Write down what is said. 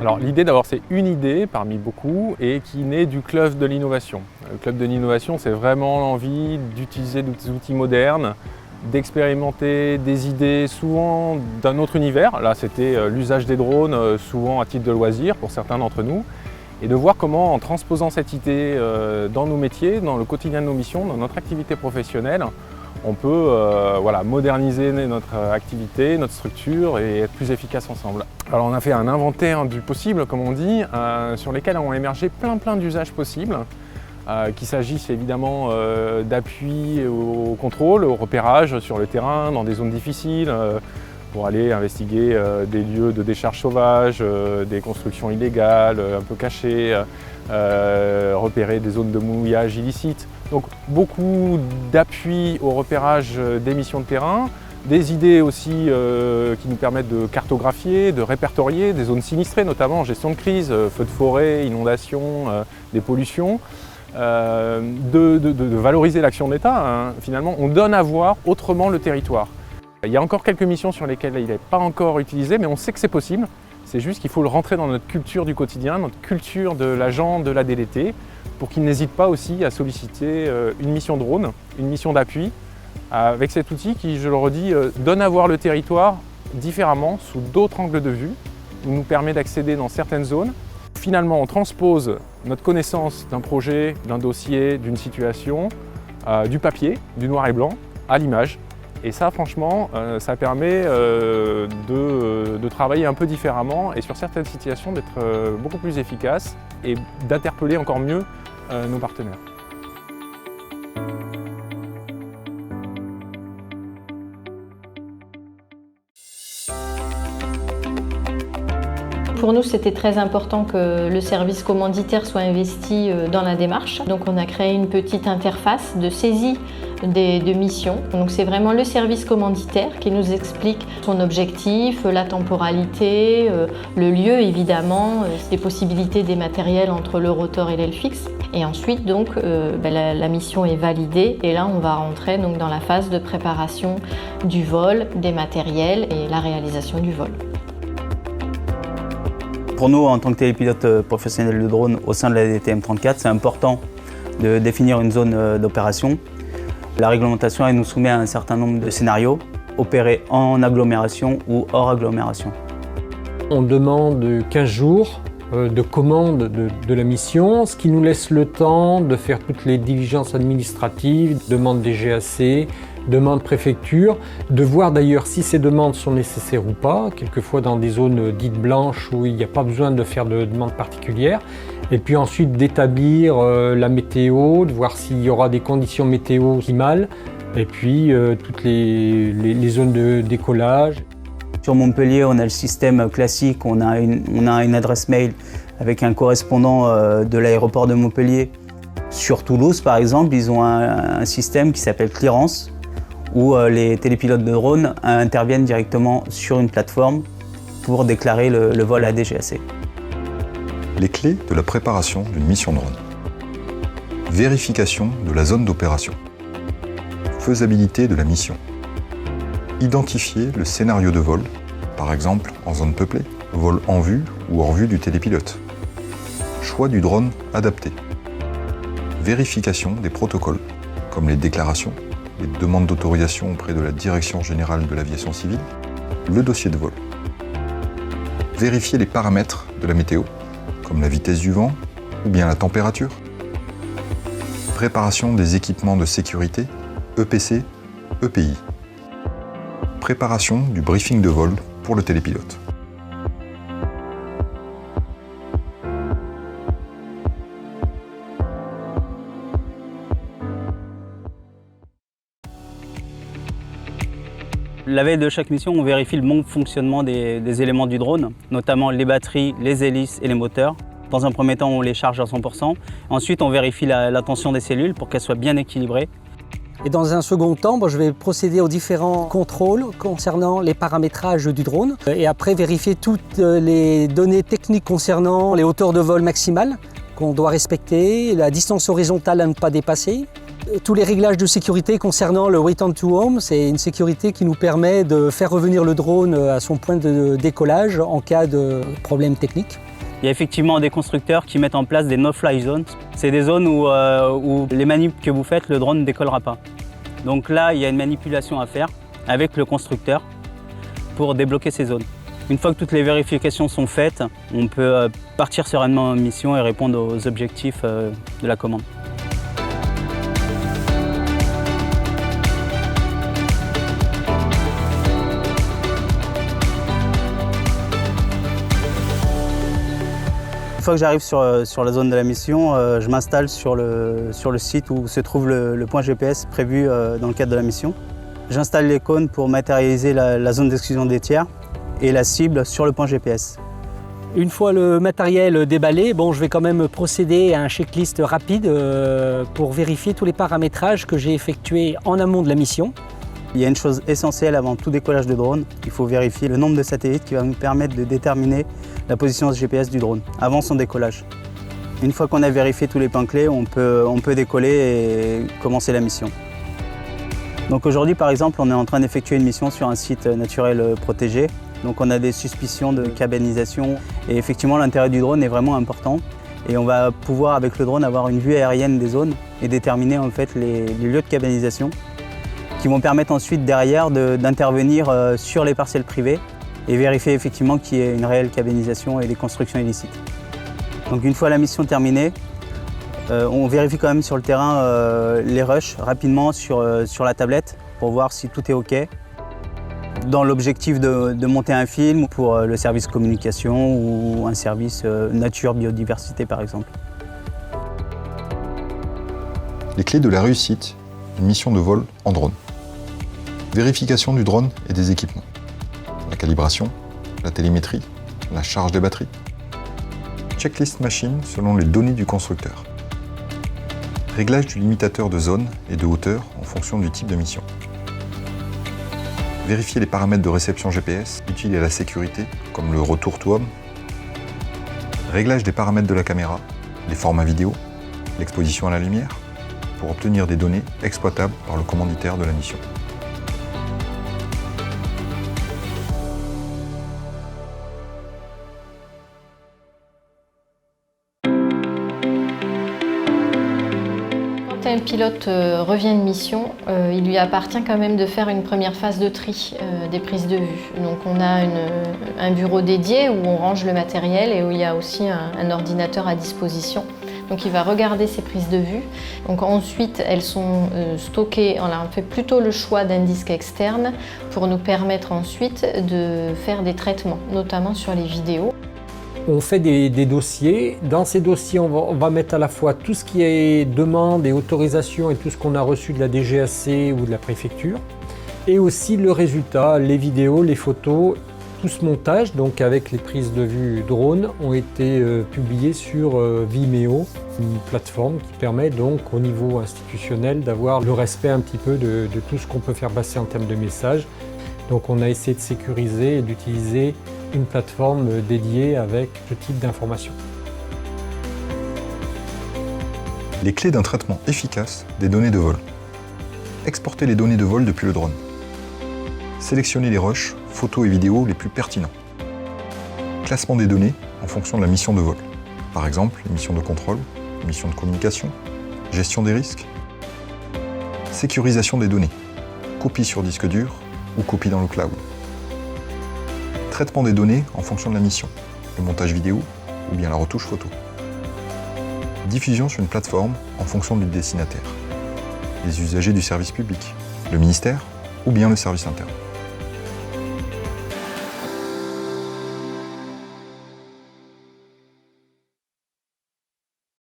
Alors l'idée d'abord c'est une idée parmi beaucoup et qui naît du club de l'innovation. Le club de l'innovation c'est vraiment l'envie d'utiliser des outils modernes, d'expérimenter des idées souvent d'un autre univers. Là c'était l'usage des drones souvent à titre de loisir pour certains d'entre nous et de voir comment en transposant cette idée dans nos métiers, dans le quotidien de nos missions, dans notre activité professionnelle, on peut moderniser notre activité, notre structure et être plus efficace ensemble. Alors on a fait un inventaire du possible, comme on dit, sur lesquels ont émergé plein d'usages possibles, qu'il s'agisse évidemment d'appui au contrôle, au repérage sur le terrain, dans des zones difficiles, pour aller investiguer des lieux de décharge sauvage, des constructions illégales, un peu cachées, repérer des zones de mouillage illicites. Donc beaucoup d'appui au repérage des missions de terrain, des idées aussi qui nous permettent de cartographier, de répertorier des zones sinistrées, notamment en gestion de crise, feux de forêt, inondations, des pollutions, de valoriser l'action de l'État. Hein. Finalement, on donne à voir autrement le territoire. Il y a encore quelques missions sur lesquelles il n'est pas encore utilisé, mais on sait que c'est possible. C'est juste qu'il faut le rentrer dans notre culture du quotidien, notre culture de l'agent de la DLT, pour qu'il n'hésite pas aussi à solliciter une mission drone, une mission d'appui, avec cet outil qui, je le redis, donne à voir le territoire différemment, sous d'autres angles de vue, nous permet d'accéder dans certaines zones. Finalement, on transpose notre connaissance d'un projet, d'un dossier, d'une situation, du papier, du noir et blanc, à l'image. Et ça, franchement, ça permet de travailler un peu différemment et sur certaines situations d'être beaucoup plus efficace et d'interpeller encore mieux nos partenaires. Pour nous, c'était très important que le service commanditaire soit investi dans la démarche. Donc on a créé une petite interface de saisie de missions. Donc c'est vraiment le service commanditaire qui nous explique son objectif, la temporalité, le lieu évidemment, les possibilités des matériels entre le rotor et l'aile fixe. Et ensuite donc la mission est validée et là on va rentrer donc dans la phase de préparation du vol, des matériels et la réalisation du vol. Pour nous, en tant que télépilote professionnel de drone au sein de la DTM34, c'est important de définir une zone d'opération. La réglementation elle nous soumet à un certain nombre de scénarios, opérés en agglomération ou hors agglomération. On demande 15 jours de commande de la mission, ce qui nous laisse le temps de faire toutes les diligences administratives, demande des GAC, demande préfecture, de voir d'ailleurs si ces demandes sont nécessaires ou pas, quelquefois dans des zones dites blanches où il n'y a pas besoin de faire de demande particulière, et puis ensuite d'établir la météo, de voir s'il y aura des conditions météo optimales, et puis toutes les zones de décollage. Sur Montpellier, on a le système classique, on a une adresse mail avec un correspondant de l'aéroport de Montpellier. Sur Toulouse, par exemple, ils ont un système qui s'appelle Clearance, où les télépilotes de drone interviennent directement sur une plateforme pour déclarer le vol à DGAC. Les clés de la préparation d'une mission drone. Vérification de la zone d'opération. Faisabilité de la mission. Identifier le scénario de vol, par exemple en zone peuplée, vol en vue ou hors vue du télépilote. Choix du drone adapté. Vérification des protocoles, comme les déclarations, les demandes d'autorisation auprès de la Direction générale de l'aviation civile, le dossier de vol. Vérifier les paramètres de la météo, comme la vitesse du vent ou bien la température. Préparation des équipements de sécurité, EPC, EPI. Préparation du briefing de vol pour le télépilote. La veille de chaque mission, on vérifie le bon fonctionnement des éléments du drone, notamment les batteries, les hélices et les moteurs. Dans un premier temps, on les charge à 100%. Ensuite, on vérifie la tension des cellules pour qu'elles soient bien équilibrées. Et dans un second temps, je vais procéder aux différents contrôles concernant les paramétrages du drone et après vérifier toutes les données techniques concernant les hauteurs de vol maximales qu'on doit respecter, la distance horizontale à ne pas dépasser. Tous les réglages de sécurité concernant le Return to Home, c'est une sécurité qui nous permet de faire revenir le drone à son point de décollage en cas de problème technique. Il y a effectivement des constructeurs qui mettent en place des no-fly zones. C'est des zones où les manips que vous faites, le drone ne décollera pas. Donc là, il y a une manipulation à faire avec le constructeur pour débloquer ces zones. Une fois que toutes les vérifications sont faites, on peut partir sereinement en mission et répondre aux objectifs de la commande. Une fois que j'arrive sur la zone de la mission, je m'installe sur le site où se trouve le point GPS prévu dans le cadre de la mission. J'installe les cônes pour matérialiser la zone d'exclusion des tiers et la cible sur le point GPS. Une fois le matériel déballé, je vais quand même procéder à un checklist rapide pour vérifier tous les paramétrages que j'ai effectués en amont de la mission. Il y a une chose essentielle avant tout décollage de drone, il faut vérifier le nombre de satellites qui va nous permettre de déterminer la position GPS du drone avant son décollage. Une fois qu'on a vérifié tous les points clés, on peut décoller et commencer la mission. Donc aujourd'hui par exemple, on est en train d'effectuer une mission sur un site naturel protégé. Donc on a des suspicions de cabanisation et effectivement l'intérêt du drone est vraiment important. Et on va pouvoir avec le drone avoir une vue aérienne des zones et déterminer en fait les lieux de cabanisation qui vont permettre ensuite derrière d'intervenir sur les parcelles privées et vérifier effectivement qu'il y ait une réelle cabanisation et des constructions illicites. Donc une fois la mission terminée, on vérifie quand même sur le terrain les rushs rapidement sur la tablette pour voir si tout est OK. Dans l'objectif de monter un film pour le service communication ou un service nature biodiversité par exemple. Les clés de la réussite d'une mission de vol en drone. Vérification du drone et des équipements. La calibration, la télémétrie, la charge des batteries. Checklist machine selon les données du constructeur. Réglage du limitateur de zone et de hauteur en fonction du type de mission. Vérifier les paramètres de réception GPS utiles à la sécurité, comme le retour to home. Réglage des paramètres de la caméra, les formats vidéo, l'exposition à la lumière, pour obtenir des données exploitables par le commanditaire de la mission. Quand un pilote revient de mission, il lui appartient quand même de faire une première phase de tri des prises de vue. Donc on a un bureau dédié où on range le matériel et où il y a aussi un ordinateur à disposition. Donc il va regarder ces prises de vue. Donc ensuite elles sont stockées, on a fait plutôt le choix d'un disque externe pour nous permettre ensuite de faire des traitements, notamment sur les vidéos. On fait des dossiers. Dans ces dossiers, on va mettre à la fois tout ce qui est demande et autorisation et tout ce qu'on a reçu de la DGAC ou de la préfecture. Et aussi le résultat, les vidéos, les photos, tout ce montage, donc avec les prises de vue drone, ont été publiés sur Vimeo, une plateforme qui permet donc au niveau institutionnel d'avoir le respect un petit peu de tout ce qu'on peut faire passer en termes de messages. Donc on a essayé de sécuriser et d'utiliser une plateforme dédiée avec ce type d'informations. Les clés d'un traitement efficace des données de vol. Exporter les données de vol depuis le drone. Sélectionner les rushs, photos et vidéos les plus pertinents. Classement des données en fonction de la mission de vol. Par exemple, les missions de contrôle, les missions de communication, gestion des risques. Sécurisation des données. Copie sur disque dur ou copie dans le cloud. Traitement des données en fonction de la mission, le montage vidéo ou bien la retouche photo. Diffusion sur une plateforme en fonction du destinataire, les usagers du service public, le ministère ou bien le service interne.